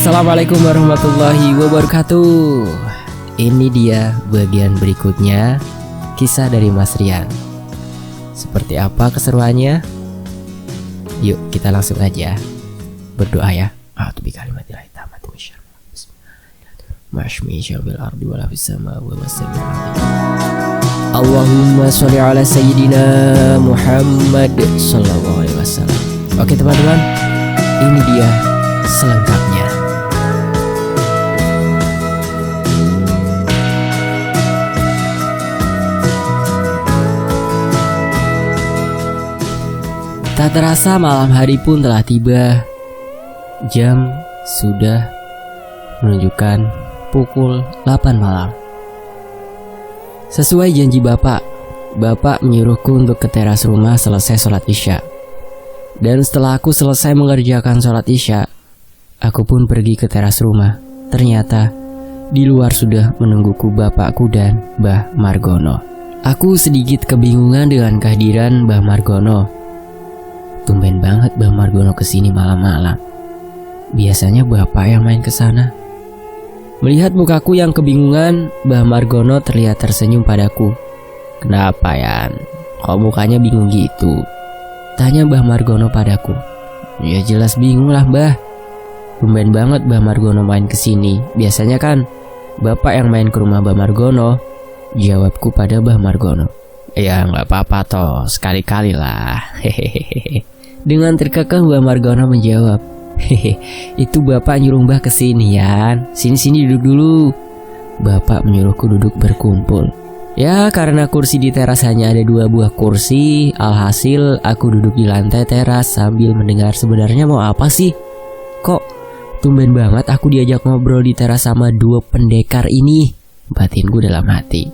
Assalamualaikum warahmatullahi wabarakatuh. Ini dia bagian berikutnya kisah dari Mas Rian. Seperti apa keseruannya? Yuk kita langsung aja berdoa ya. A'udzu bikalimatillahi tammati min syarri ma khalaqa bil ardi wa la fis samaa'i wa was-sami'il 'aliim. Allahumma sholli ala sayyidina Muhammad sallallahu alaihi wasallam. Oke teman-teman, ini dia selengkapnya. Tak terasa malam hari pun telah tiba. Jam sudah menunjukkan pukul 8 malam. Sesuai janji Bapak menyuruhku untuk ke teras rumah selesai sholat isya. Dan setelah aku selesai mengerjakan sholat isya, aku pun pergi ke teras rumah. Ternyata di luar sudah menungguku bapakku dan Mbah Margono. Aku sedikit kebingungan dengan kehadiran Mbah Margono. Tumben banget Mbah Margono kesini malam-malam. Biasanya bapak yang main kesana. Melihat mukaku yang kebingungan, Mbah Margono terlihat tersenyum padaku. Kenapa Yan? Kok mukanya bingung gitu? Tanya Mbah Margono padaku. Ya jelas bingung lah Mbah. Tumben banget Mbah Margono main kesini. Biasanya kan bapak yang main ke rumah Mbah Margono. Jawabku pada Mbah Margono. Ya nggak apa-apa toh, sekali-kali lah. Hehehe. Dengan terkekeh Mbah Margono menjawab, itu bapak nyuruh Mbah kesini Yan. Sini duduk dulu. Bapak menyuruhku duduk berkumpul. Ya karena kursi di teras hanya ada 2 buah kursi, alhasil aku duduk di lantai teras sambil mendengar sebenarnya mau apa sih. Kok tumben banget aku diajak ngobrol di teras sama 2 pendekar ini. Batinku dalam hati.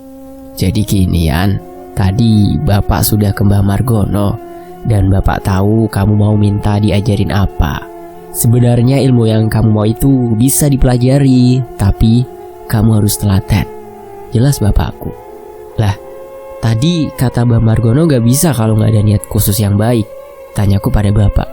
Jadi gini Yan, tadi bapak sudah ke Mbah Margono dan bapak tahu kamu mau minta diajarin apa. Sebenarnya ilmu yang kamu mau itu bisa dipelajari, tapi kamu harus telaten. Jelas bapakku. Lah, tadi kata Mbah Margono gak bisa kalau gak ada niat khusus yang baik. Tanyaku pada bapak.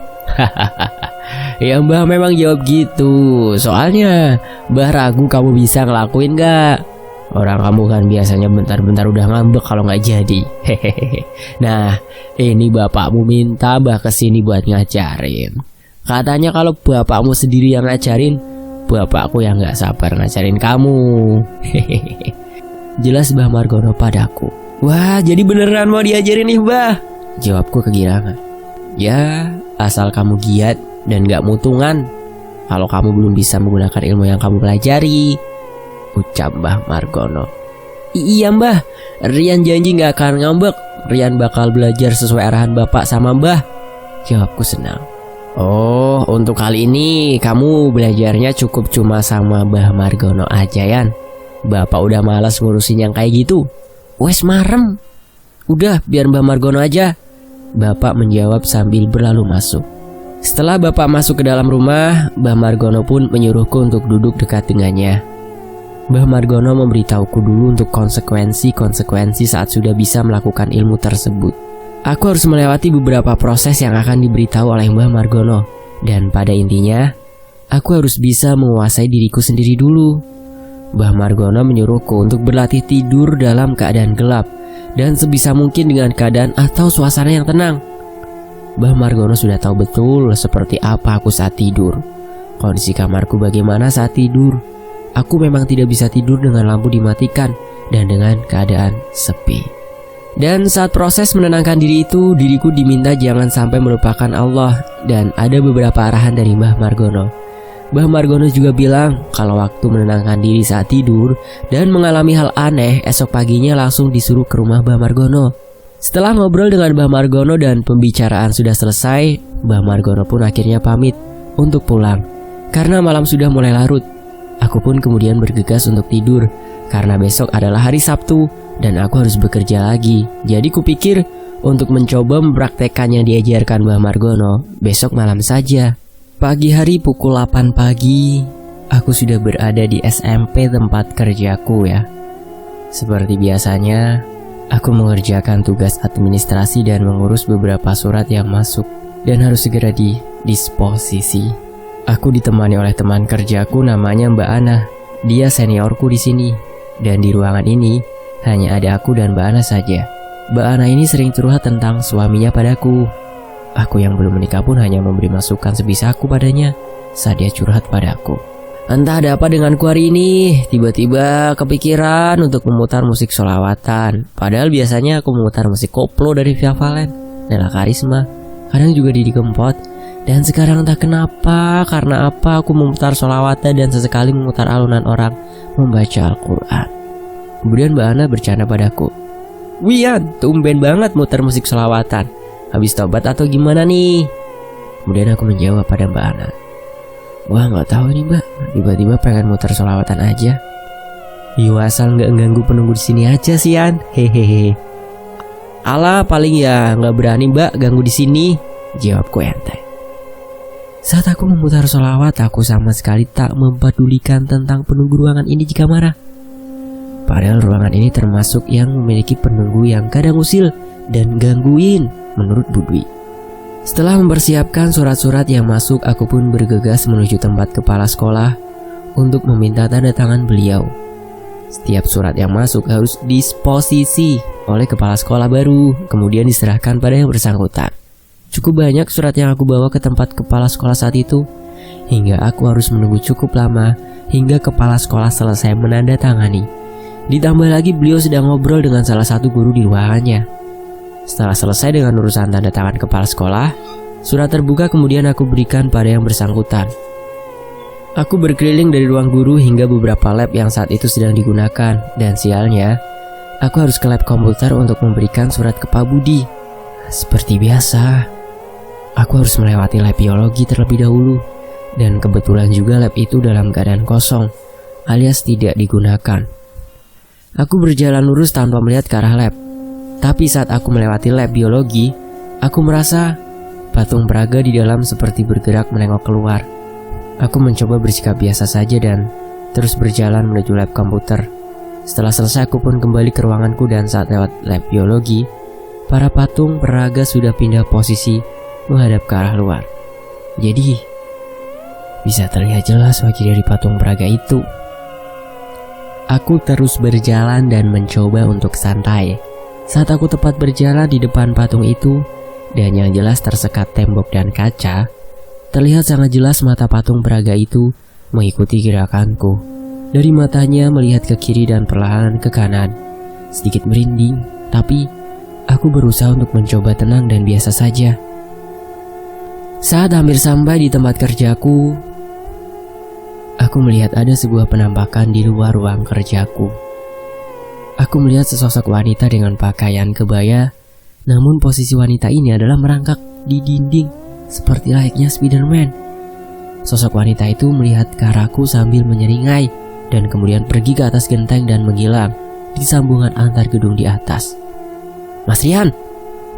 Ya Mbah memang jawab gitu. Soalnya Mbah ragu kamu bisa ngelakuin gak. Orang kamu kan biasanya bentar-bentar udah ngambek kalau nggak jadi. Hehehe. Nah, ini bapakmu minta Mbah kesini buat ngajarin. Katanya kalau bapakmu sendiri yang ngajarin, bapakku yang nggak sabar ngajarin kamu. Hehehe. Jelas Mbah Margono padaku. Wah, jadi beneran mau diajarin nih Mbah? Jawabku kegirangan. Ya, asal kamu giat dan nggak mutungan. Kalau kamu belum bisa menggunakan ilmu yang kamu pelajari, ucap Mbah Margono. Iya Mbah, Rian janji gak akan ngambek. Rian bakal belajar sesuai arahan bapak sama Mbah. Jawabku senang. Oh, untuk kali ini kamu belajarnya cukup cuma sama Mbah Margono aja Yan. Bapak udah malas ngurusin yang kayak gitu. Wes marem. Udah biar Mbah Margono aja. Bapak menjawab sambil berlalu masuk. Setelah bapak masuk ke dalam rumah, Mbah Margono pun menyuruhku untuk duduk dekat dengannya. Mbah Margono memberitahuku dulu untuk konsekuensi saat sudah bisa melakukan ilmu tersebut. Aku harus melewati beberapa proses yang akan diberitahu oleh Mbah Margono. Dan pada intinya, aku harus bisa menguasai diriku sendiri dulu. Mbah Margono menyuruhku untuk berlatih tidur dalam keadaan gelap dan sebisa mungkin dengan keadaan atau suasana yang tenang. Mbah Margono sudah tahu betul seperti apa aku saat tidur. Kondisi kamarku bagaimana saat tidur. Aku memang tidak bisa tidur dengan lampu dimatikan dan dengan keadaan sepi. Dan saat proses menenangkan diri itu, diriku diminta jangan sampai melupakan Allah. Dan ada beberapa arahan dari Mbah Margono. Mbah Margono juga bilang kalau waktu menenangkan diri saat tidur dan mengalami hal aneh, esok paginya langsung disuruh ke rumah Mbah Margono. Setelah ngobrol dengan Mbah Margono dan pembicaraan sudah selesai, Mbah Margono pun akhirnya pamit untuk pulang. Karena malam sudah mulai larut, aku pun kemudian bergegas untuk tidur karena besok adalah hari Sabtu dan aku harus bekerja lagi. Jadi kupikir untuk mencoba mempraktekkan yang diajarkan Mbah Margono besok malam saja. Pagi hari pukul 8 pagi, aku sudah berada di SMP tempat kerjaku ya. Seperti biasanya, aku mengerjakan tugas administrasi dan mengurus beberapa surat yang masuk dan harus segera didisposisi. Aku ditemani oleh teman kerjaku namanya Mbak Ana. Dia seniorku di sini. Dan di ruangan ini hanya ada aku dan Mbak Ana saja. Mbak Ana ini sering curhat tentang suaminya padaku. Aku yang belum menikah pun hanya memberi masukan sebisaku padanya saat dia curhat padaku. Entah ada apa denganku hari ini, tiba-tiba kepikiran untuk memutar musik sholawatan. Padahal biasanya aku memutar musik koplo dari Via Valen, Nela Karisma, kadang juga Didi Kempot. Dan sekarang entah kenapa, karena apa aku memutar sholawatan dan sesekali memutar alunan orang membaca Al-Quran. Kemudian Mbak Ana bercanda padaku, "Wian, tumben banget muter musik sholawatan. Habis tobat atau gimana nih?" Kemudian aku menjawab pada Mbak Ana, "Wah, nggak tahu nih Mbak, tiba-tiba pengen muter sholawatan aja." "Yo, asal nggak ganggu penunggu di sini aja sih An, hehehe." "Alah, paling ya nggak berani Mbak ganggu di sini," jawabku enteng. Saat aku memutar sholawat, aku sama sekali tak mempedulikan tentang penunggu ruangan ini jika marah. Padahal ruangan ini termasuk yang memiliki penunggu yang kadang usil dan gangguin menurut Bu Dwi. Setelah mempersiapkan surat-surat yang masuk, aku pun bergegas menuju tempat kepala sekolah untuk meminta tanda tangan beliau. Setiap surat yang masuk harus disposisi oleh kepala sekolah baru, kemudian diserahkan pada yang bersangkutan. Cukup banyak surat yang aku bawa ke tempat kepala sekolah saat itu, hingga aku harus menunggu cukup lama hingga kepala sekolah selesai menandatangani. Ditambah lagi beliau sedang ngobrol dengan salah satu guru di ruangannya. Setelah selesai dengan urusan tanda tangan kepala sekolah, surat terbuka kemudian aku berikan pada yang bersangkutan. Aku berkeliling dari ruang guru hingga beberapa lab yang saat itu sedang digunakan, dan sialnya, aku harus ke lab komputer untuk memberikan surat ke Pak Budi. Seperti biasa, aku harus melewati lab biologi terlebih dahulu, dan kebetulan juga lab itu dalam keadaan kosong, alias tidak digunakan. Aku berjalan lurus tanpa melihat ke arah lab. Tapi saat aku melewati lab biologi, aku merasa patung peraga di dalam seperti bergerak menengok keluar. Aku mencoba bersikap biasa saja dan terus berjalan menuju lab komputer. Setelah selesai aku pun kembali ke ruanganku dan saat lewat lab biologi, para patung peraga sudah pindah posisi menghadap ke arah luar. Jadi, bisa terlihat jelas wajah dari patung peraga itu. Aku terus berjalan dan mencoba untuk santai. Saat aku tepat berjalan di depan patung itu, dan yang jelas tersekat tembok dan kaca, terlihat sangat jelas mata patung peraga itu mengikuti gerakanku. Dari matanya melihat ke kiri dan perlahan ke kanan. Sedikit merinding, tapi aku berusaha untuk mencoba tenang dan biasa saja. Saat hampir sampai di tempat kerjaku, aku melihat ada sebuah penampakan di luar ruang kerjaku. Aku melihat sesosok wanita dengan pakaian kebaya, namun posisi wanita ini adalah merangkak di dinding seperti layaknya Spiderman. Sosok wanita itu melihat ke arahku sambil menyeringai dan kemudian pergi ke atas genteng dan menghilang di sambungan antar gedung di atas. "Mas Rian!"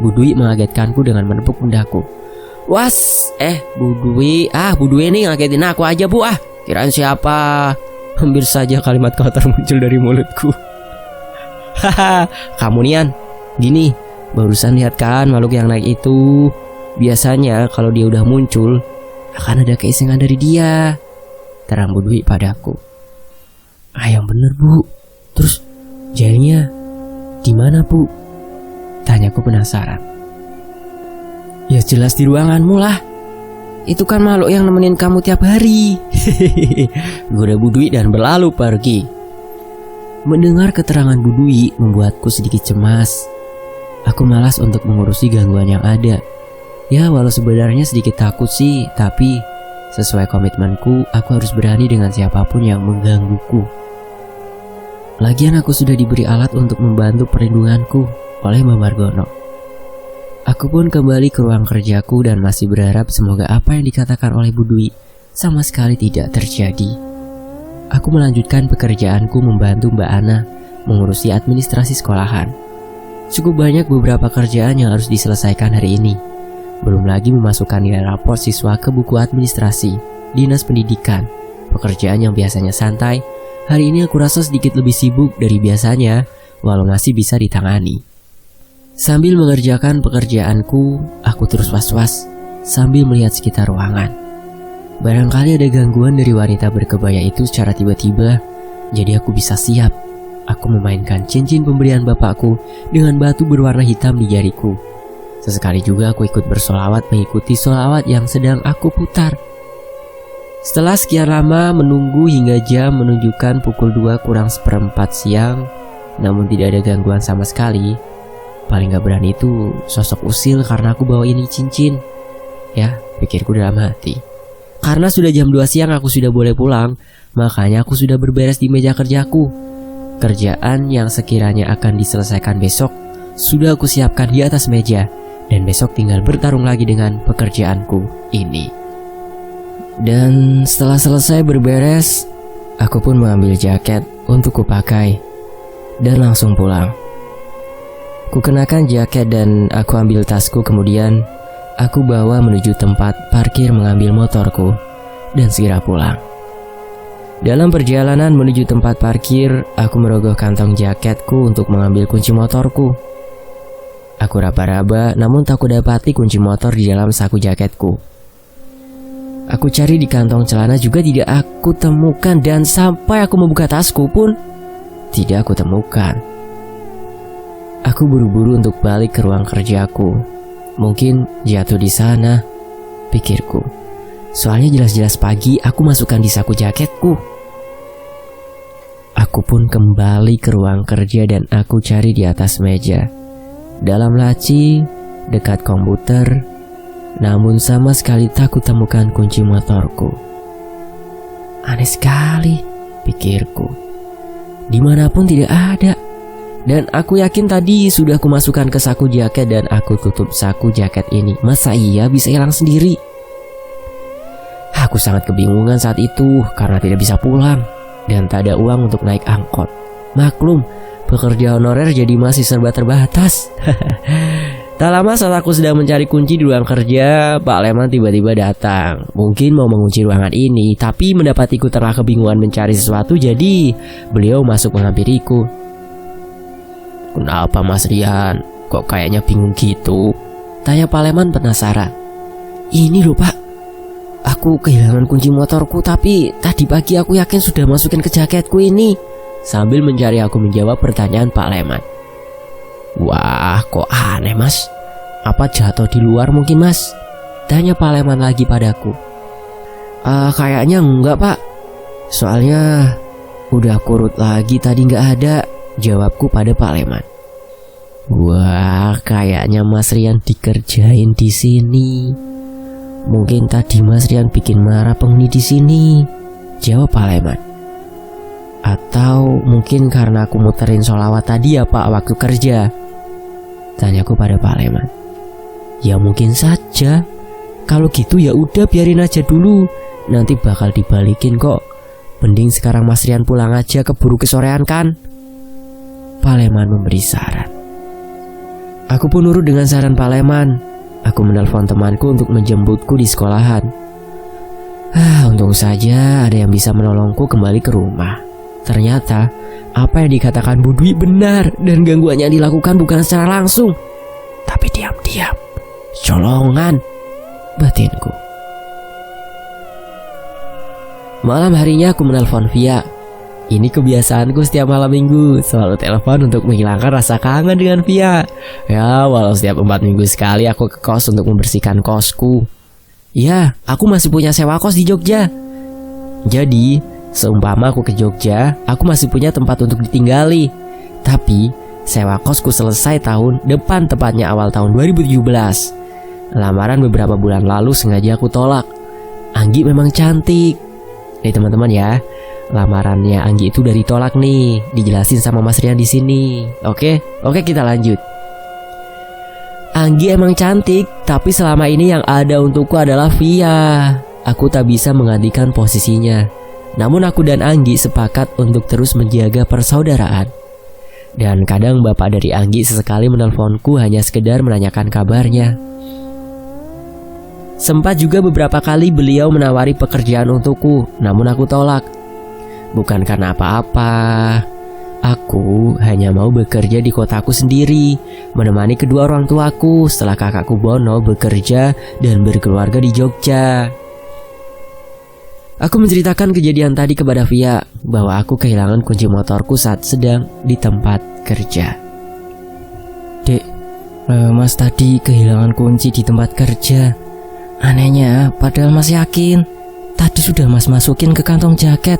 Bu Dwi mengagetkanku dengan menepuk pundakku. "Was, Bu Dwi, Bu Dwi ini ngagetin aku aja Bu, kirain siapa?" Hampir saja kalimat kotor muncul dari mulutku. "Haha, kamu Nian, gini, barusan lihat kan makhluk yang naik itu? Biasanya kalau dia udah muncul, akan ada keisengan dari dia," terang Bu Dwi padaku. Yang bener Bu, terus jailnya di mana Bu?" tanyaku penasaran. "Ya jelas di ruanganmu lah. Itu kan makhluk yang nemenin kamu tiap hari." Goda Bu Dwi dan berlalu pergi. Mendengar keterangan Bu Dwi membuatku sedikit cemas. Aku malas untuk mengurusi gangguan yang ada. Ya walau sebenarnya sedikit takut sih, tapi sesuai komitmenku, aku harus berani dengan siapapun yang menggangguku. Lagian aku sudah diberi alat untuk membantu perlindunganku oleh Mbak Margono. Aku pun kembali ke ruang kerjaku dan masih berharap semoga apa yang dikatakan oleh Bu Dwi sama sekali tidak terjadi. Aku melanjutkan pekerjaanku membantu Mbak Ana mengurusi administrasi sekolahan. Cukup banyak beberapa kerjaan yang harus diselesaikan hari ini. Belum lagi memasukkan nilai rapor siswa ke buku administrasi Dinas Pendidikan. Pekerjaan yang biasanya santai, hari ini aku rasa sedikit lebih sibuk dari biasanya, walau masih bisa ditangani. Sambil mengerjakan pekerjaanku, aku terus was-was sambil melihat sekitar ruangan. Barangkali ada gangguan dari wanita berkebaya itu secara tiba-tiba, jadi aku bisa siap. Aku memainkan cincin pemberian bapakku dengan batu berwarna hitam di jariku. Sesekali juga aku ikut bersolawat mengikuti solawat yang sedang aku putar. Setelah sekian lama menunggu hingga jam menunjukkan pukul 2 kurang seperempat siang, namun tidak ada gangguan sama sekali. Paling gak berani itu sosok Usil karena aku bawa ini cincin. Ya, pikirku dalam hati. Karena sudah jam 2 siang aku sudah boleh pulang, makanya aku sudah berberes di meja kerjaku. Kerjaan yang sekiranya akan diselesaikan besok sudah aku siapkan di atas meja, dan besok tinggal bertarung lagi dengan pekerjaanku ini. Dan setelah selesai berberes, aku pun mengambil jaket untuk kupakai dan langsung pulang. Kukenakan jaket dan aku ambil tasku, kemudian aku bawa menuju tempat parkir mengambil motorku dan segera pulang. Dalam perjalanan menuju tempat parkir, aku merogoh kantong jaketku untuk mengambil kunci motorku. Aku raba-raba namun tak kudapati kunci motor di dalam saku jaketku. Aku cari di kantong celana juga tidak aku temukan, dan sampai aku membuka tasku pun tidak aku temukan. Aku buru-buru untuk balik ke ruang kerjaku. Mungkin jatuh di sana, pikirku. Soalnya jelas-jelas pagi aku masukkan di saku jaketku. Aku pun kembali ke ruang kerja dan aku cari di atas meja, dalam laci, dekat komputer, namun sama sekali tak kutemukan kunci motorku. Aneh sekali, pikirku. Dimanapun tidak ada. Dan aku yakin tadi sudah kumasukkan ke saku jaket dan aku tutup saku jaket ini. Masa iya bisa hilang sendiri? Aku sangat kebingungan saat itu karena tidak bisa pulang dan tak ada uang untuk naik angkot. Maklum, pekerja honorer jadi masih serba terbatas. Tak lama saat aku sedang mencari kunci di ruang kerja, Pak Leman tiba-tiba datang. Mungkin mau mengunci ruangan ini, tapi mendapatiku tengah kebingungan mencari sesuatu, jadi beliau masuk menghampiriku. "Kenapa Mas Rian? Kok kayaknya bingung gitu?" tanya Pak Leman penasaran. "Ini loh Pak, aku kehilangan kunci motorku, tapi tadi pagi aku yakin sudah masukin ke jaketku ini," sambil mencari aku menjawab pertanyaan Pak Leman. "Wah, kok aneh Mas? Apa jatuh di luar mungkin Mas?" tanya Pak Leman lagi padaku. Kayaknya enggak Pak. Soalnya udah kurut lagi tadi nggak ada," jawabku pada Pak Leman. Wah, kayaknya Mas Rian dikerjain di sini. Mungkin tadi Mas Rian bikin marah penghuni di sini, jawab Pak Leman. Atau mungkin karena aku muterin sholawat tadi ya Pak waktu kerja, tanyaku pada Pak Leman. Ya mungkin saja. Kalau gitu ya udah biarin aja dulu, nanti bakal dibalikin kok. Mending sekarang Mas Rian pulang aja, keburu kesorean kan, Pak Leman memberi saran. Aku pun nurut dengan saran Pak Leman. Aku menelpon temanku untuk menjemputku di sekolahan. Untung saja ada yang bisa menolongku kembali ke rumah. Ternyata apa yang dikatakan Bu Dwi benar, dan gangguan yang dilakukan bukan secara langsung, tapi diam-diam. Colongan, batinku. Malam harinya aku menelpon Via. Ini kebiasaanku setiap malam minggu, selalu telepon untuk menghilangkan rasa kangen dengan Via. Ya, walau setiap 4 minggu sekali aku ke kos untuk membersihkan kosku. Ya, aku masih punya sewa kos di Jogja. Jadi, seumpama aku ke Jogja, aku masih punya tempat untuk ditinggali. Tapi, sewa kosku selesai tahun depan, tepatnya awal tahun 2017. Lamaran beberapa bulan lalu sengaja aku tolak. Anggi memang cantik. Nih teman-teman ya, lamarannya Anggi itu dari tolak nih, dijelasin sama Mas Rian di sini. Oke, kita lanjut. Anggi emang cantik, tapi selama ini yang ada untukku adalah Via. Aku tak bisa menggantikan posisinya. Namun aku dan Anggi sepakat untuk terus menjaga persaudaraan. Dan kadang bapak dari Anggi sesekali menelponku hanya sekedar menanyakan kabarnya. Sempat juga beberapa kali beliau menawari pekerjaan untukku, namun aku tolak. Bukan karena apa-apa. Aku hanya mau bekerja di kotaku sendiri, menemani kedua orang tuaku setelah kakakku Bono bekerja dan berkeluarga di Jogja. Aku menceritakan kejadian tadi kepada Via bahwa aku kehilangan kunci motorku saat sedang di tempat kerja. Dek, Mas tadi kehilangan kunci di tempat kerja. Anehnya, padahal Mas yakin tadi sudah Mas masukin ke kantong jaket,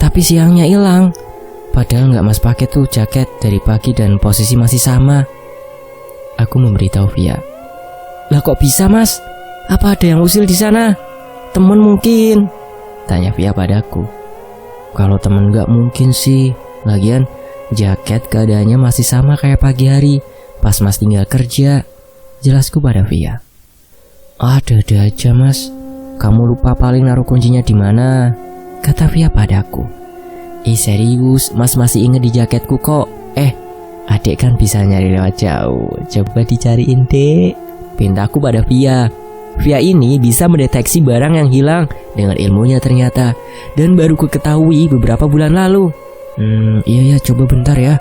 tapi siangnya hilang. Padahal nggak Mas pakai tuh jaket dari pagi dan posisi masih sama. Aku memberitahu Via. Lah kok bisa Mas? Apa ada yang usil di sana? Temen mungkin? Tanya Via padaku. Kalau temen nggak mungkin sih. Lagian jaket keadaannya masih sama kayak pagi hari pas Mas tinggal kerja. Jelasku pada Via. Ada aja Mas. Kamu lupa paling naruh kuncinya di mana? Kata Via padaku. Serius, Mas masih inget di jaketku kok. Adik kan bisa nyari lewat jauh. Coba dicariin dek, pintaku pada Via. Via ini bisa mendeteksi barang yang hilang dengan ilmunya ternyata. Dan baru ku ketahui beberapa bulan lalu. Iya coba bentar ya.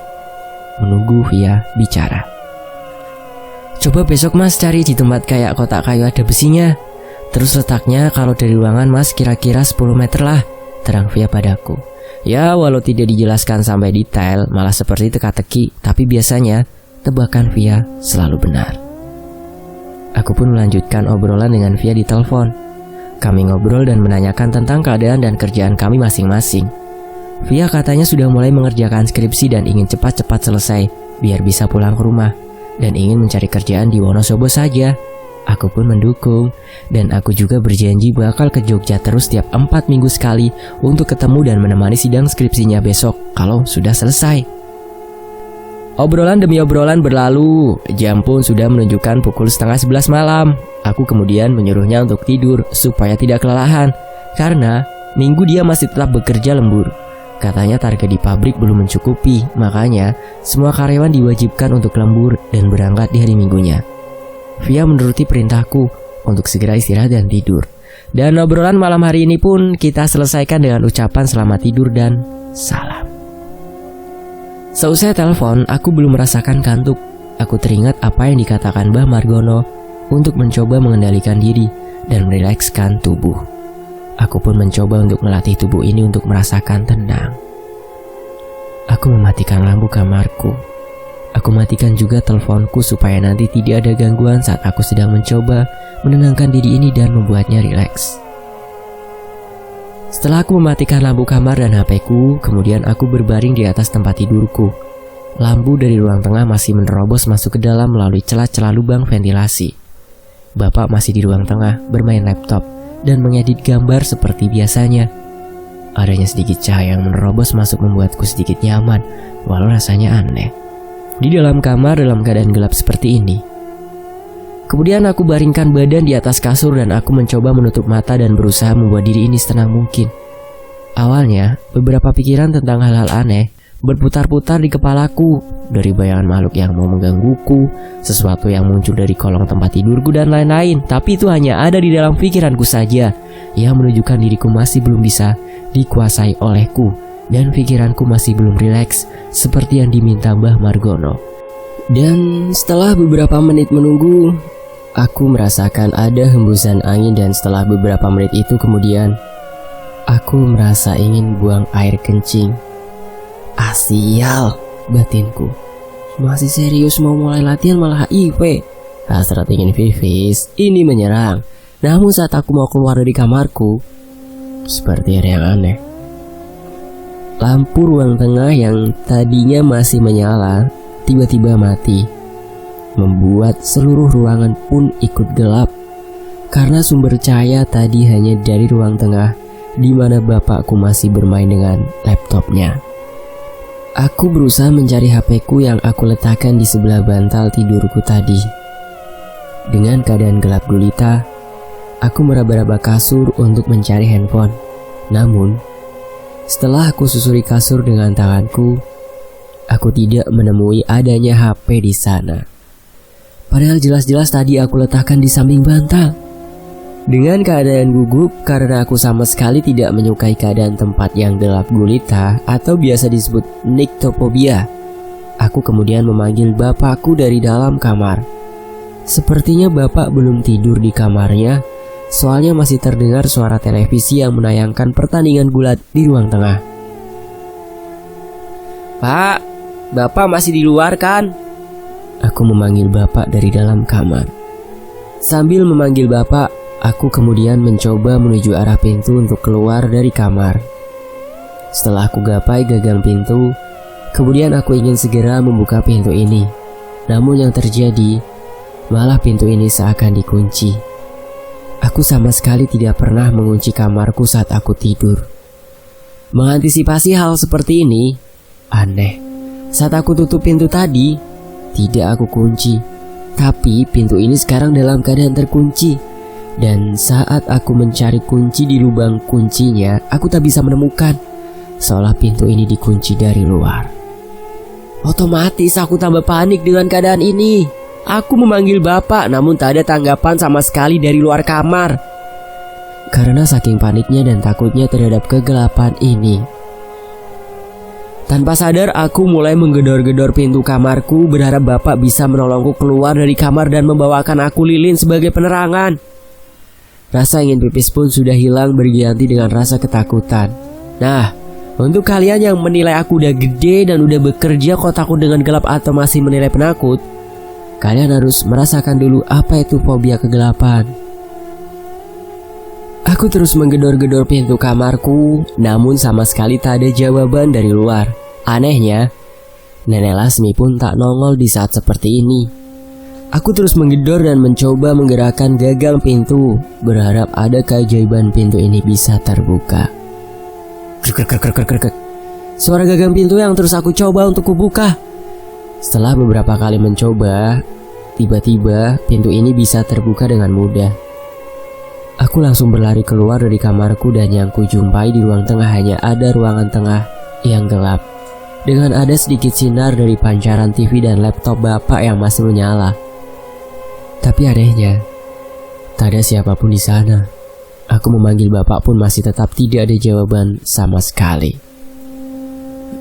Menunggu Via bicara. Coba besok Mas cari di tempat kayak kotak kayu ada besinya. Terus letaknya kalau dari ruangan Mas kira-kira 10 meter lah. Terang Via padaku. Ya walau tidak dijelaskan sampai detail, malah seperti teka-teki, tapi biasanya tebakan Via selalu benar. Aku pun melanjutkan obrolan dengan Via di telepon. Kami ngobrol dan menanyakan tentang keadaan dan kerjaan kami masing-masing. Via katanya sudah mulai mengerjakan skripsi dan ingin cepat-cepat selesai biar bisa pulang ke rumah, dan ingin mencari kerjaan di Wonosobo saja. Aku pun mendukung, dan aku juga berjanji bakal ke Jogja terus tiap 4 minggu sekali untuk ketemu dan menemani sidang skripsinya besok kalau sudah selesai. Obrolan demi obrolan berlalu, jam pun sudah menunjukkan pukul 10:30 malam. Aku kemudian menyuruhnya untuk tidur supaya tidak kelelahan, karena minggu dia masih tetap bekerja lembur. Katanya target di pabrik belum mencukupi, makanya semua karyawan diwajibkan untuk lembur dan berangkat di hari minggunya. Via menuruti perintahku untuk segera istirahat dan tidur. Dan obrolan malam hari ini pun kita selesaikan dengan ucapan selamat tidur dan salam. Seusai telepon, aku belum merasakan kantuk. Aku teringat apa yang dikatakan Mbah Margono untuk mencoba mengendalikan diri dan merilekskan tubuh. Aku pun mencoba untuk melatih tubuh ini untuk merasakan tenang. Aku mematikan lampu kamarku. Aku matikan juga teleponku supaya nanti tidak ada gangguan saat aku sedang mencoba menenangkan diri ini dan membuatnya rileks. Setelah aku mematikan lampu kamar dan HP-ku, kemudian aku berbaring di atas tempat tidurku. Lampu dari ruang tengah masih menerobos masuk ke dalam melalui celah-celah lubang ventilasi. Bapak masih di ruang tengah bermain laptop dan mengedit gambar seperti biasanya. Adanya sedikit cahaya yang menerobos masuk membuatku sedikit nyaman, walau rasanya aneh. Di dalam kamar dalam keadaan gelap seperti ini. Kemudian aku baringkan badan di atas kasur dan aku mencoba menutup mata dan berusaha membuat diri ini setenang mungkin. Awalnya, beberapa pikiran tentang hal-hal aneh berputar-putar di kepalaku, dari bayangan makhluk yang mau menggangguku, sesuatu yang muncul dari kolong tempat tidurku dan lain-lain. Tapi itu hanya ada di dalam pikiranku saja, yang menunjukkan diriku masih belum bisa dikuasai olehku. Dan pikiranku masih belum rileks seperti yang diminta Mbah Margono. Dan setelah beberapa menit menunggu, aku merasakan ada hembusan angin. Dan setelah beberapa menit itu kemudian, aku merasa ingin buang air kencing. Sial, batinku. Masih serius mau mulai latihan malah HIV. Hasrat ingin pipis ini menyerang. Namun saat aku mau keluar dari kamarku, seperti ada yang aneh. Lampu ruang tengah yang tadinya masih menyala tiba-tiba mati, membuat seluruh ruangan pun ikut gelap. Karena sumber cahaya tadi hanya dari ruang tengah, di mana bapakku masih bermain dengan laptopnya. Aku berusaha mencari HP-ku yang aku letakkan di sebelah bantal tidurku tadi. Dengan keadaan gelap gulita, aku meraba-raba kasur untuk mencari handphone. Namun setelah aku susuri kasur dengan tanganku, aku tidak menemui adanya HP di sana. Padahal jelas-jelas tadi aku letakkan di samping bantal. Dengan keadaan gugup karena aku sama sekali tidak menyukai keadaan tempat yang gelap gulita atau biasa disebut nyctophobia, aku kemudian memanggil bapakku dari dalam kamar. Sepertinya bapak belum tidur di kamarnya Soalnya masih terdengar suara televisi yang menayangkan pertandingan gulat di ruang tengah. "Pak, Bapak masih di luar kan?" Aku memanggil Bapak dari dalam kamar. Sambil memanggil Bapak, aku kemudian mencoba menuju arah pintu untuk keluar dari kamar. Setelah aku gapai gagang pintu, kemudian aku ingin segera membuka pintu ini. Namun yang terjadi, malah pintu ini seakan dikunci. Aku sama sekali tidak pernah mengunci kamarku saat aku tidur. Mengantisipasi hal seperti ini, aneh. Saat aku tutup pintu tadi, tidak aku kunci. Tapi pintu ini sekarang dalam keadaan terkunci. Dan saat aku mencari kunci di lubang kuncinya, aku tak bisa menemukan. Seolah pintu ini dikunci dari luar. Otomatis aku tambah panik dengan keadaan ini. Aku memanggil Bapak, namun tak ada tanggapan sama sekali dari luar kamar. Karena saking paniknya dan takutnya terhadap kegelapan ini. Tanpa sadar aku mulai menggedor-gedor pintu kamarku, berharap Bapak bisa menolongku keluar dari kamar dan membawakan aku lilin sebagai penerangan. Rasa ingin pipis pun sudah hilang berganti dengan rasa ketakutan. Nah, untuk kalian yang menilai aku udah gede dan udah bekerja kotakku dengan gelap atau masih menilai penakut, kalian harus merasakan dulu apa itu fobia kegelapan. Aku terus menggedor-gedor pintu kamarku, namun sama sekali tak ada jawaban dari luar. Anehnya, Nenek Lasmi pun tak nongol di saat seperti ini. Aku terus menggedor dan mencoba menggerakkan gagang pintu, berharap ada keajaiban pintu ini bisa terbuka. Krek. Suara gagang pintu yang terus aku coba untuk kubuka. Setelah beberapa kali mencoba, tiba-tiba pintu ini bisa terbuka dengan mudah. Aku langsung berlari keluar dari kamarku dan yang kujumpai di ruang tengah hanya ada ruangan tengah yang gelap. Dengan ada sedikit sinar dari pancaran TV dan laptop Bapak yang masih menyala. Tapi anehnya, tak ada siapapun di sana. Aku memanggil Bapak pun masih tetap tidak ada jawaban sama sekali.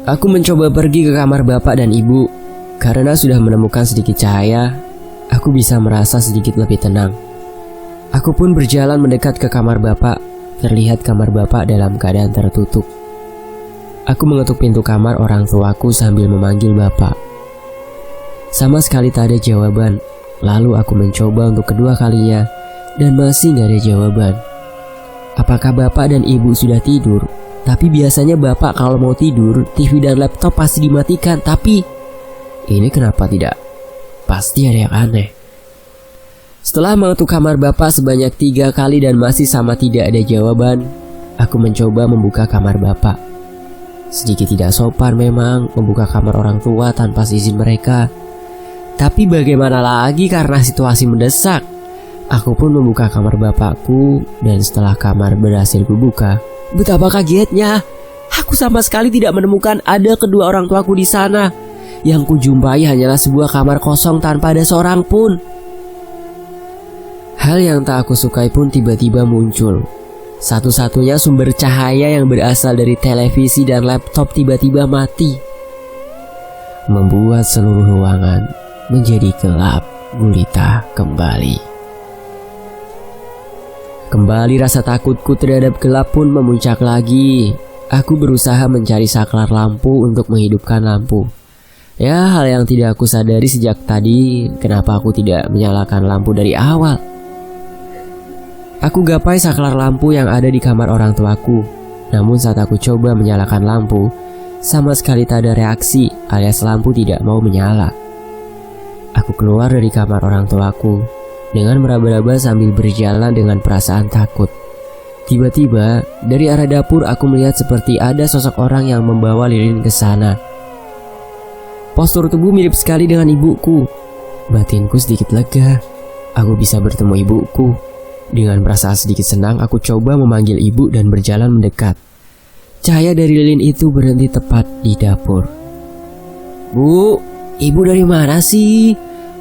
Aku mencoba pergi ke kamar Bapak dan Ibu. Karena sudah menemukan sedikit cahaya, aku bisa merasa sedikit lebih tenang. Aku pun berjalan mendekat ke kamar Bapak. Terlihat kamar Bapak dalam keadaan tertutup. Aku mengetuk pintu kamar orang tuaku sambil memanggil Bapak. Sama sekali tak ada jawaban. Lalu aku mencoba untuk kedua kalinya dan masih gak ada jawaban. Apakah Bapak dan Ibu sudah tidur? Tapi biasanya Bapak kalau mau tidur, TV dan laptop pasti dimatikan. Tapi ini kenapa tidak? Pasti ada yang aneh. Setelah mengetuk kamar Bapak sebanyak 3 kali dan masih sama tidak ada jawaban, aku mencoba membuka kamar Bapak. Sedikit tidak sopan memang membuka kamar orang tua tanpa izin mereka. Tapi bagaimana lagi karena situasi mendesak. Aku pun membuka kamar Bapakku dan setelah kamar berhasil kubuka, betapa kagetnya. Aku sama sekali tidak menemukan ada kedua orang tuaku di sana. Yang kujumpai hanyalah sebuah kamar kosong tanpa ada seorang pun. Hal yang tak aku sukai pun tiba-tiba muncul. Satu-satunya sumber cahaya yang berasal dari televisi dan laptop tiba-tiba mati, membuat seluruh ruangan menjadi gelap gulita kembali. Kembali rasa takutku terhadap gelap pun memuncak lagi. Aku berusaha mencari saklar lampu untuk menghidupkan lampu. Ya, hal yang tidak aku sadari sejak tadi, kenapa aku tidak menyalakan lampu dari awal. Aku gapai saklar lampu yang ada di kamar orang tuaku. Namun saat aku coba menyalakan lampu, sama sekali tak ada reaksi alias lampu tidak mau menyala. Aku keluar dari kamar orang tuaku dengan meraba-raba sambil berjalan dengan perasaan takut. Tiba-tiba dari arah dapur aku melihat seperti ada sosok orang yang membawa lilin ke sana. Postur tubuh mirip sekali dengan ibuku. Batinku sedikit lega. Aku bisa bertemu ibuku. Dengan perasaan sedikit senang, aku coba memanggil ibu dan berjalan mendekat. Cahaya dari lilin itu berhenti tepat di dapur. "Bu, ibu dari mana sih?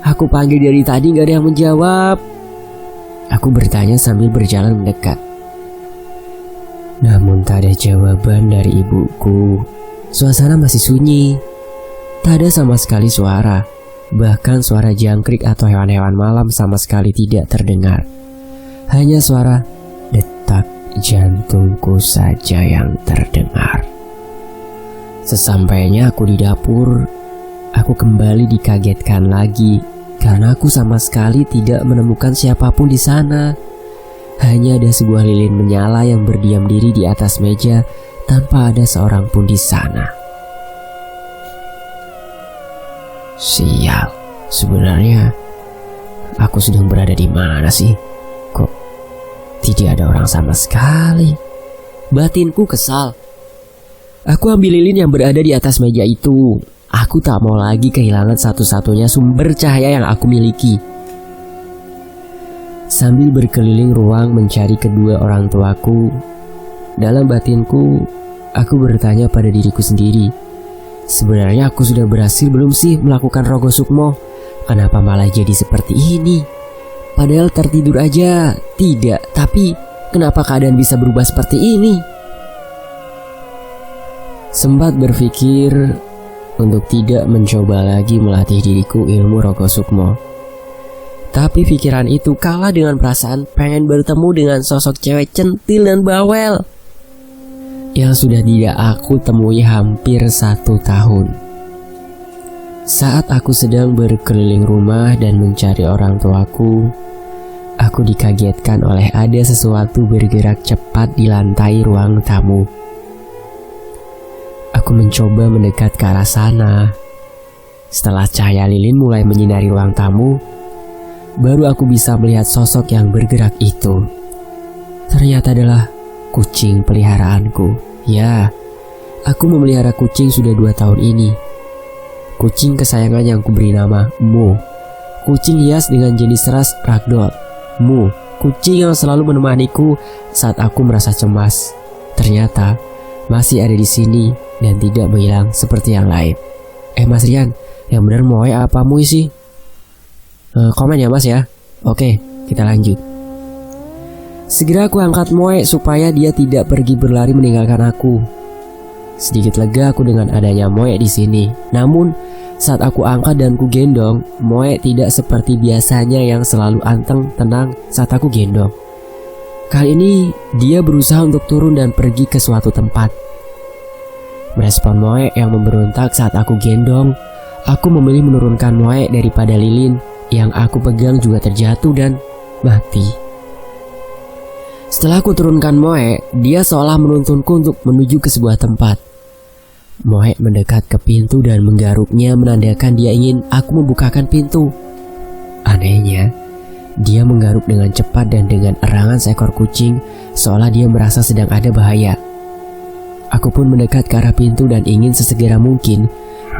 Aku panggil dari tadi gak ada yang menjawab." Aku bertanya sambil berjalan mendekat. Namun tak ada jawaban dari ibuku. Suasana masih sunyi. Tak ada sama sekali suara. Bahkan suara jangkrik atau hewan-hewan malam sama sekali tidak terdengar. Hanya suara detak jantungku saja yang terdengar. Sesampainya aku di dapur, aku kembali dikagetkan lagi karena aku sama sekali tidak menemukan siapapun di sana. Hanya ada sebuah lilin menyala yang berdiam diri di atas meja tanpa ada seorang pun di sana. Sial, sebenarnya aku sedang berada di mana sih? Kok tidak ada orang sama sekali? Batinku kesal. Aku ambil lilin yang berada di atas meja itu. Aku tak mau lagi kehilangan satu-satunya sumber cahaya yang aku miliki. Sambil berkeliling ruang mencari kedua orang tuaku, dalam batinku aku bertanya pada diriku sendiri, sebenarnya aku sudah berhasil belum sih melakukan Rogo Sukmo? Kenapa malah jadi seperti ini? Padahal tertidur aja tidak, tapi kenapa keadaan bisa berubah seperti ini? Sempat berpikir untuk tidak mencoba lagi melatih diriku ilmu Rogo Sukmo. Tapi pikiran itu kalah dengan perasaan pengen bertemu dengan sosok cewek centil dan bawel yang sudah tidak aku temui hampir 1 tahun. Saat aku sedang berkeliling rumah dan mencari orang tuaku, aku dikagetkan oleh ada sesuatu bergerak cepat di lantai ruang tamu. Aku mencoba mendekat ke arah sana. Setelah cahaya lilin mulai menyinari ruang tamu, baru aku bisa melihat sosok yang bergerak itu. Ternyata adalah kucing peliharaanku. Ya, aku memelihara kucing sudah 2 tahun ini. Kucing kesayangan yang kuberi nama Mu. Kucing hias dengan jenis ras ragdoll. Mu, kucing yang selalu menemaniku saat aku merasa cemas. Ternyata masih ada di sini dan tidak menghilang seperti yang lain. Mas Rian, yang benar Moe apa Mui sih? Komen ya Mas ya. Oke, kita lanjut. Segera aku angkat Moe supaya dia tidak pergi berlari meninggalkan aku. Sedikit lega aku dengan adanya Moe di sini. Namun saat aku angkat dan ku gendong, Moe tidak seperti biasanya yang selalu anteng tenang saat aku gendong. Kali ini dia berusaha untuk turun dan pergi ke suatu tempat. Merespon Moe yang memberontak saat aku gendong, aku memilih menurunkan Moe daripada lilin yang aku pegang juga terjatuh dan mati. Setelah aku turunkan Moe, dia seolah menuntunku untuk menuju ke sebuah tempat. Moe mendekat ke pintu dan menggaruknya menandakan dia ingin aku membukakan pintu. Anehnya, dia menggaruk dengan cepat dan dengan erangan seekor kucing seolah dia merasa sedang ada bahaya. Aku pun mendekat ke arah pintu dan ingin sesegera mungkin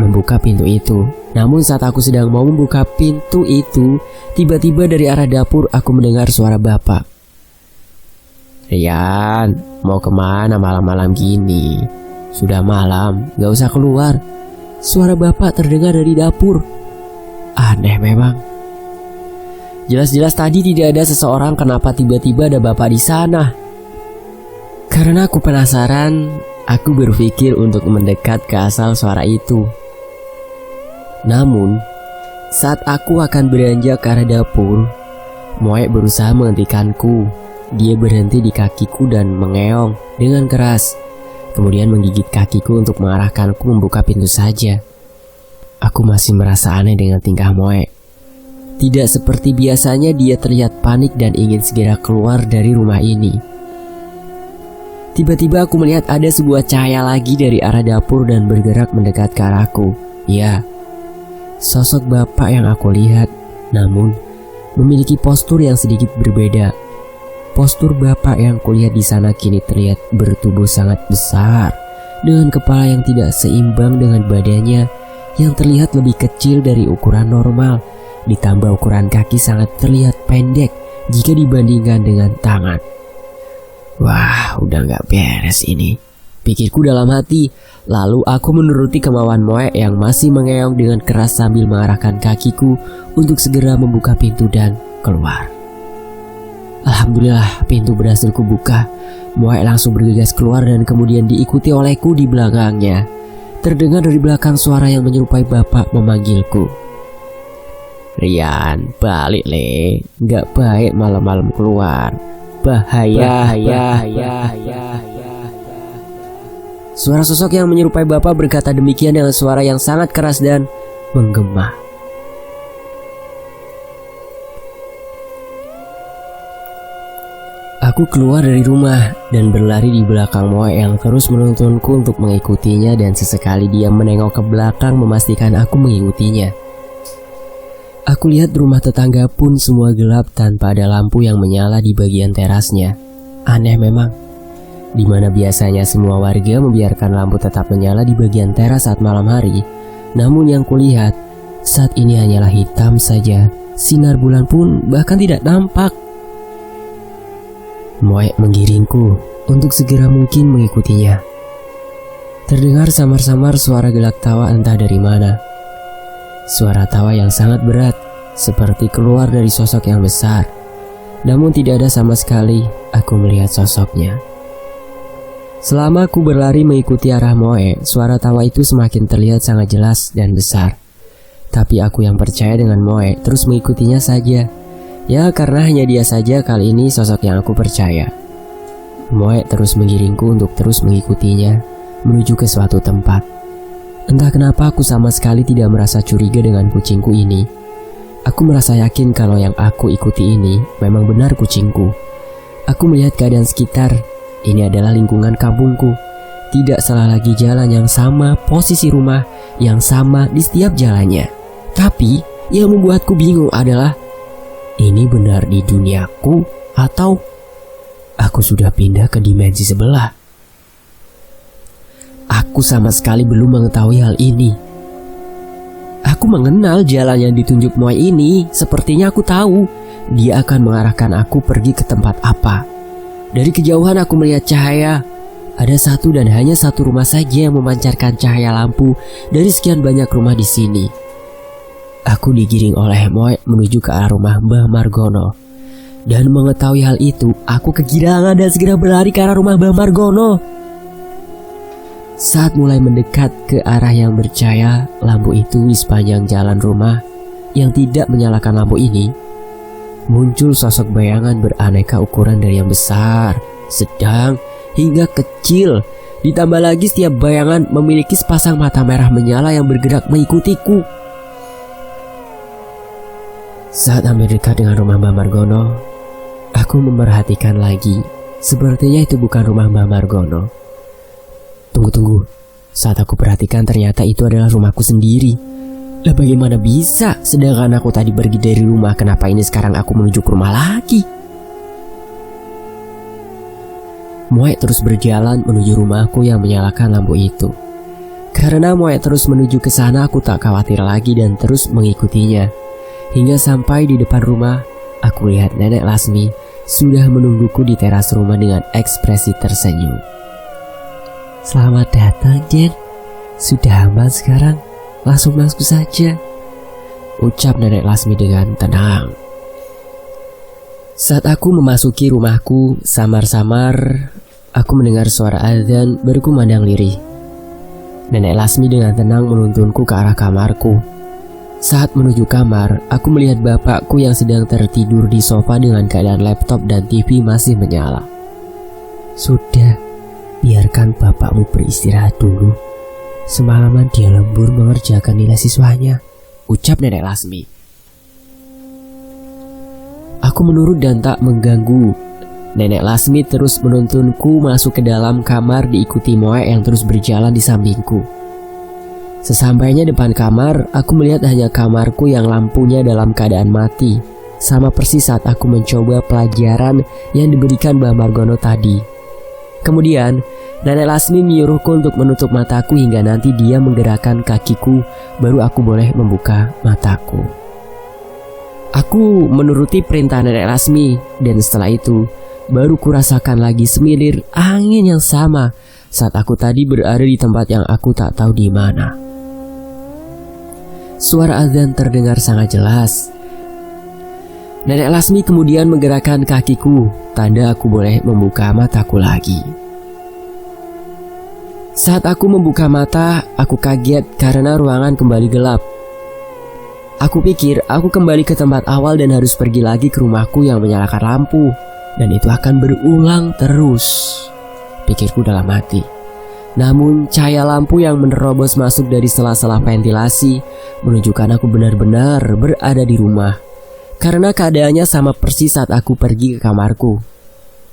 membuka pintu itu. Namun saat aku sedang mau membuka pintu itu, tiba-tiba dari arah dapur aku mendengar suara bapak. Rian, mau kemana malam-malam gini? Sudah malam, gak usah keluar. Suara bapak terdengar dari dapur. Aneh memang. Jelas-jelas tadi tidak ada seseorang, kenapa tiba-tiba ada bapak di sana? Karena aku penasaran, aku berpikir untuk mendekat ke asal suara itu. Namun, saat aku akan beranjak ke arah dapur, Moe berusaha menghentikanku. Dia berhenti di kakiku dan mengeong dengan keras. Kemudian menggigit kakiku untuk mengarahkanku membuka pintu saja. Aku masih merasa aneh dengan tingkah Moe. Tidak seperti biasanya dia terlihat panik dan ingin segera keluar dari rumah ini. Tiba-tiba aku melihat ada sebuah cahaya lagi dari arah dapur dan bergerak mendekat ke arahku. Ya, sosok bapak yang aku lihat, namun memiliki postur yang sedikit berbeda. Postur bapak yang kulihat di sana kini terlihat bertubuh sangat besar, dengan kepala yang tidak seimbang dengan badannya yang terlihat lebih kecil dari ukuran normal, ditambah ukuran kaki sangat terlihat pendek jika dibandingkan dengan tangan. Wah, udah gak beres ini, pikirku dalam hati. Lalu aku menuruti kemauan Moe yang masih mengeong dengan keras sambil mengarahkan kakiku untuk segera membuka pintu dan keluar. Alhamdulillah, pintu berhasil kubuka. Moe langsung bergegas keluar dan kemudian diikuti olehku di belakangnya. Terdengar dari belakang suara yang menyerupai bapak memanggilku. Rian, balik le. Gak baik malam-malam keluar. Bahaya. Suara sosok yang menyerupai bapak berkata demikian dengan suara yang sangat keras dan menggema. Aku keluar dari rumah dan berlari di belakang Moe yang terus menuntunku untuk mengikutinya, dan sesekali dia menengok ke belakang memastikan aku mengikutinya. Aku lihat rumah tetangga pun semua gelap tanpa ada lampu yang menyala di bagian terasnya. Aneh memang, di mana biasanya semua warga membiarkan lampu tetap menyala di bagian teras saat malam hari. Namun yang kulihat saat ini hanyalah hitam saja. Sinar bulan pun bahkan tidak nampak. Moe menggiringku untuk segera mungkin mengikutinya. Terdengar samar-samar suara gelak tawa entah dari mana. Suara tawa yang sangat berat, seperti keluar dari sosok yang besar. Namun tidak ada sama sekali aku melihat sosoknya. Selama aku berlari mengikuti arah Moe, suara tawa itu semakin terlihat sangat jelas dan besar. Tapi aku yang percaya dengan Moe terus mengikutinya saja. Ya, karena hanya dia saja kali ini sosok yang aku percaya. Moe terus menggiringku untuk terus mengikutinya menuju ke suatu tempat. Entah kenapa aku sama sekali tidak merasa curiga dengan kucingku ini. Aku merasa yakin kalau yang aku ikuti ini memang benar kucingku. Aku melihat keadaan sekitar. Ini adalah lingkungan kampungku. Tidak salah lagi jalan yang sama, posisi rumah yang sama di setiap jalannya. Tapi yang membuatku bingung adalah, ini benar di duniaku atau aku sudah pindah ke dimensi sebelah? Aku sama sekali belum mengetahui hal ini. Aku mengenal jalan yang ditunjuk Moe ini. Sepertinya aku tahu dia akan mengarahkan aku pergi ke tempat apa. Dari kejauhan aku melihat cahaya. Ada satu dan hanya satu rumah saja yang memancarkan cahaya lampu dari sekian banyak rumah di sini. Aku digiring oleh Moe menuju ke arah rumah Mbah Margono. Dan mengetahui hal itu, aku kegirangan dan segera berlari ke arah rumah Mbah Margono. Saat mulai mendekat ke arah yang bercahaya lampu itu di sepanjang jalan rumah yang tidak menyalakan lampu ini, muncul sosok bayangan beraneka ukuran dari yang besar, sedang, hingga kecil. Ditambah lagi setiap bayangan memiliki sepasang mata merah menyala yang bergerak mengikutiku. Saat hampir dekat dengan rumah Mbah Margono, aku memperhatikan lagi. Sepertinya itu bukan rumah Mbah Margono. Tunggu. Saat aku perhatikan ternyata itu adalah rumahku sendiri. Lah bagaimana bisa? Sedangkan aku tadi pergi dari rumah, kenapa ini sekarang aku menuju ke rumah lagi? Moe terus berjalan menuju rumahku yang menyalakan lampu itu. Karena Moe terus menuju ke sana, aku tak khawatir lagi dan terus mengikutinya. Hingga sampai di depan rumah, aku lihat Nenek Lasmi sudah menungguku di teras rumah dengan ekspresi tersenyum. Selamat datang, Jen. Sudah aman sekarang, langsung masuk saja, ucap Nenek Lasmi dengan tenang. Saat aku memasuki rumahku, samar-samar aku mendengar suara azan berkumandang lirih. Nenek Lasmi dengan tenang menuntunku ke arah kamarku. Saat menuju kamar, aku melihat bapakku yang sedang tertidur di sofa dengan keadaan laptop dan TV masih menyala. Sudah, biarkan bapakmu beristirahat dulu. Semalaman dia lembur mengerjakan nilai siswanya, ucap Nenek Lasmi. Aku menurut dan tak mengganggu. Nenek Lasmi terus menuntunku masuk ke dalam kamar diikuti Moe yang terus berjalan di sampingku. Sesampainya depan kamar, aku melihat hanya kamarku yang lampunya dalam keadaan mati. Sama persis saat aku mencoba pelajaran yang diberikan Mbah Margono tadi. Kemudian, Nenek Lasmi menyuruhku untuk menutup mataku hingga nanti dia menggerakkan kakiku, baru aku boleh membuka mataku. Aku menuruti perintah Nenek Lasmi, dan setelah itu, baru kurasakan lagi semilir angin yang sama saat aku tadi berada di tempat yang aku tak tahu di mana. Suara azan terdengar sangat jelas. Nenek Lasmi kemudian menggerakkan kakiku, tanda aku boleh membuka mataku lagi. Saat aku membuka mata, aku kaget karena ruangan kembali gelap. Aku pikir aku kembali ke tempat awal dan harus pergi lagi ke rumahku yang menyalakan lampu. Dan itu akan berulang terus, pikirku dalam hati. Namun cahaya lampu yang menerobos masuk dari sela-sela ventilasi menunjukkan aku benar-benar berada di rumah. Karena keadaannya sama persis saat aku pergi ke kamarku.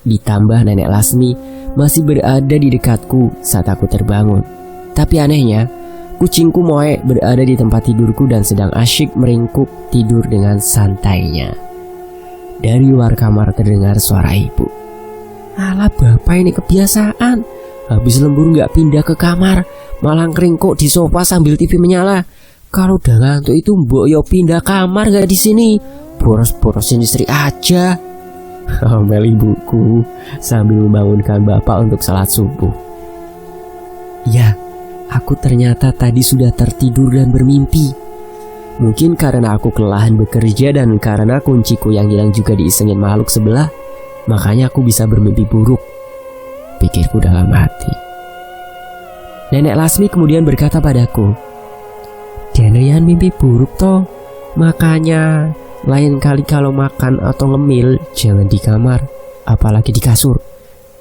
Ditambah Nenek Lasmi masih berada di dekatku saat aku terbangun. Tapi anehnya, kucingku Moe berada di tempat tidurku dan sedang asyik meringkuk tidur dengan santainya. Dari luar kamar terdengar suara ibu. Alah bapak, ini kebiasaan. Habis lembur gak pindah ke kamar, malah keringkuk di sofa sambil TV menyala. Kalau udah ngantuk itu mbok yo pindah kamar gak di sini. Boros-borosin istri aja. Omel ibuku sambil membangunkan bapak untuk salat subuh. Ya, aku ternyata tadi sudah tertidur dan bermimpi. Mungkin karena aku kelelahan bekerja dan karena kunciku yang hilang juga diisengin makhluk sebelah, makanya aku bisa bermimpi buruk, pikirku dalam hati. Nenek Lasmi kemudian berkata padaku, "Denean mimpi buruk toh, makanya lain kali kalau makan atau ngemil jangan di kamar, apalagi di kasur,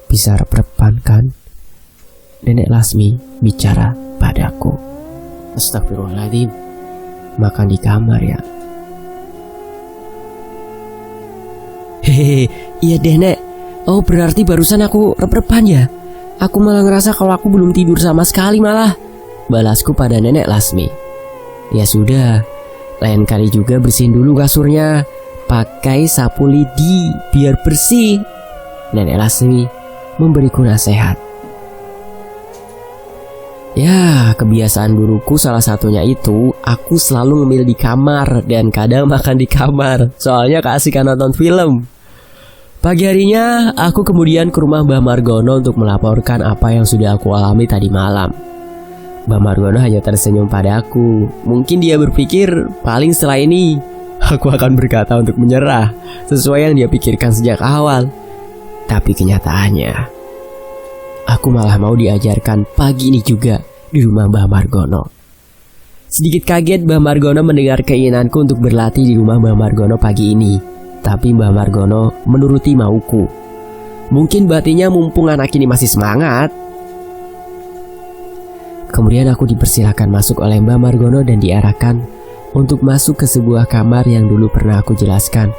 bisa rep-repan kan?" Nenek Lasmi bicara padaku. Astagfirullahaladzim, makan di kamar ya? Hehehe, iya deh Nek. Oh berarti barusan aku rep-repan ya? Aku malah ngerasa kalau aku belum tidur sama sekali malah, balasku pada Nenek Lasmi. Ya sudah, lain kali juga bersihin dulu kasurnya, pakai sapu lidi biar bersih. Nenek Lasmi memberiku nasihat. Ya, kebiasaan burukku salah satunya itu aku selalu ngemil di kamar dan kadang makan di kamar. Soalnya keasikan nonton film. Pagi harinya aku kemudian ke rumah Mbah Margono untuk melaporkan apa yang sudah aku alami tadi malam. Mbah Margono hanya tersenyum padaku. Mungkin dia berpikir paling setelah ini aku akan berkata untuk menyerah sesuai yang dia pikirkan sejak awal. Tapi kenyataannya, aku malah mau diajarkan pagi ini juga di rumah Mbah Margono. Sedikit kaget Mbah Margono mendengar keinginanku untuk berlatih di rumah Mbah Margono pagi ini. Tapi Mbah Margono menuruti mauku. Mungkin batinnya mumpung anak ini masih semangat. Kemudian aku dipersilakan masuk oleh Mbah Margono dan diarahkan untuk masuk ke sebuah kamar yang dulu pernah aku jelaskan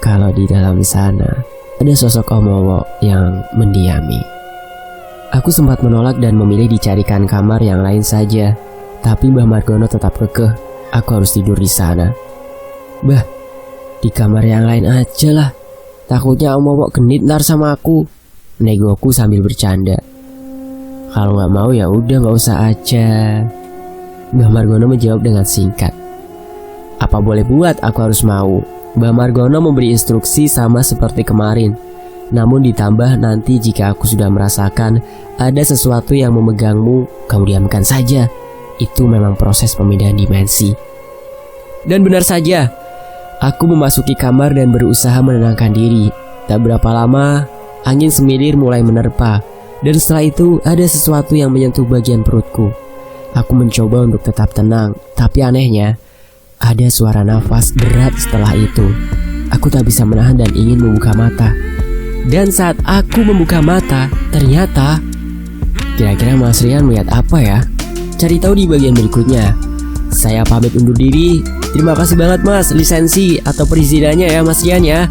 kalau di dalam sana ada sosok Omowo yang mendiami. Aku sempat menolak dan memilih dicarikan kamar yang lain saja. Tapi Mbah Margono tetap kekeh aku harus tidur di sana. "Bah, di kamar yang lain aja lah. Takutnya Omowo genit ntar sama aku," negoku sambil bercanda. "Kalau nggak mau ya udah nggak usah aja." Mbah Margono menjawab dengan singkat. Apa boleh buat, aku harus mau. Mbah Margono memberi instruksi sama seperti kemarin. Namun ditambah nanti jika aku sudah merasakan ada sesuatu yang memegangmu, kamu diamkan saja. Itu memang proses pemindahan dimensi. Dan benar saja, aku memasuki kamar dan berusaha menenangkan diri. Tak berapa lama, angin semilir mulai menerpa. Dan setelah itu ada sesuatu yang menyentuh bagian perutku. Aku mencoba untuk tetap tenang, tapi anehnya ada suara nafas berat setelah itu. Aku tak bisa menahan dan ingin membuka mata. Dan saat aku membuka mata, ternyata, kira-kira Mas Rian melihat apa ya? Cari tahu di bagian berikutnya. Saya pamit undur diri. Terima kasih banget Mas lisensi atau perizinannya ya Mas Rian ya.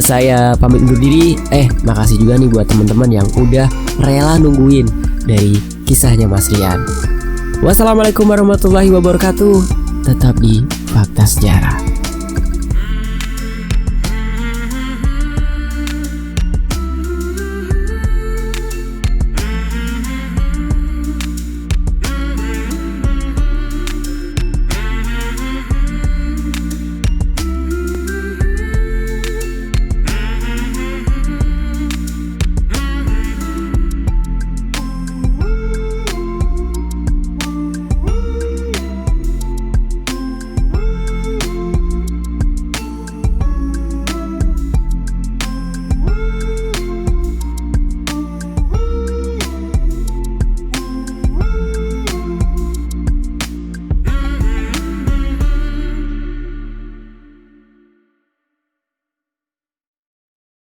Saya pamit undur diri. Makasih juga nih buat teman-teman yang udah rela nungguin dari kisahnya Mas Rian. Wassalamualaikum warahmatullahi wabarakatuh. Tetap di Fakta Sejarah.